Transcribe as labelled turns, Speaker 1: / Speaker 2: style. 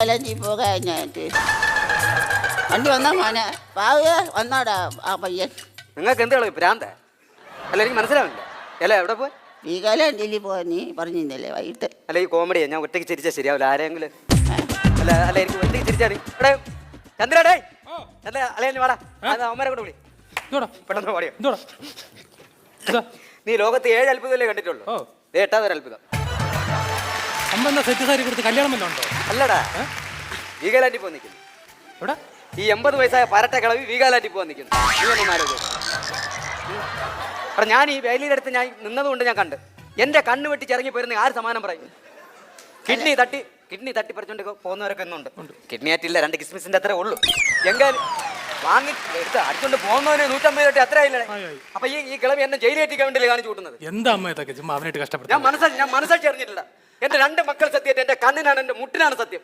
Speaker 1: നീ പോകാനായിട്ട് വണ്ടി വന്നാ മോനെ പാവുക വന്നാടാ ആ പയ്യൻ.
Speaker 2: നിങ്ങൾക്ക് എന്താണ് ഭ്രാന്ത? അല്ല എനിക്ക് മനസ്സിലാവില്ല. അല്ല എവിടെ പോയി?
Speaker 1: വീഗാലാൻഡിൽ പോകാൻ നീ പറഞ്ഞിരുന്നല്ലേ വൈകിട്ട്.
Speaker 2: അല്ല ഈ കോമഡിയാ, ഞാൻ ഒറ്റയ്ക്ക് ചിരിച്ചാൽ ശരിയാവില്ല. ആരെങ്കിലും അല്ല അല്ല എനിക്ക് ഒറ്റയ്ക്ക് ചിരിച്ചാൽ ഇവിടെ ചന്ദ്രടേ ചന്ദ്ര അല്ലെ വാടാ, അവന്മാരെ കൊണ്ട് വിളി പെട്ടെന്ന് പാടിയോ. നീ ലോകത്ത് 7 അത്ഭുതമല്ലേ കണ്ടിട്ടുള്ളൂ? ഏട്ടാതൊരു അത്ഭുതം.
Speaker 3: സെറ്റ് സാരി കൊടുത്ത് കല്യാണം വല്ലതും ഉണ്ടോ?
Speaker 2: അല്ലടാ, വീഗാലാൻഡിൽ പോയി നിൽക്കുന്നു.
Speaker 3: ഇവിടെ
Speaker 2: ഈ 80 വയസ്സായ പരട്ട കിളവി വീഗാലാൻഡിൽ പോയി നിൽക്കുന്നു. അവിടെ ഞാൻ ഈ വേലിയുടെ അടുത്ത് ഞാൻ നിന്നതുകൊണ്ട് ഞാൻ കണ്ട് എന്റെ കണ്ണ് വെട്ടി ചിറങ്ങി പോയിരുന്ന ആര് സമാനം പറയും? കിഡ്നി തട്ടി പറിച്ചോണ്ട് പോകുന്നവരൊക്കെ ഒന്നുണ്ട്. കിഡ്നി ആയിട്ടില്ല, 2 കിസ്മിസിന്റെ അത്രേ ഉള്ളൂ. എങ്കിലും വാങ്ങി എടുത്ത് അടിച്ചോണ്ട് പോകുന്നവന് 150 തൊട്ട് അത്ര ഇല്ലേ? അപ്പൊ ഈ കിളവി എന്നെ ജയിലേറ്റിക്കാൻ വേണ്ടി കാണിച്ചു കൂട്ടുന്നത്.
Speaker 3: എന്താ അമ്മ ഇതൊക്കെ ചുമ്മാ അവനായിട്ട് കഷ്ടപ്പെട്ടു.
Speaker 2: ഞാൻ മനസ്സാക്ഷി അറിഞ്ഞിട്ടില്ല. എന്റെ 2 മക്കൾ സത്യമായിട്ട് എന്റെ കണ്ണിനാണ്, എന്റെ മുട്ടിനാണ് സത്യം.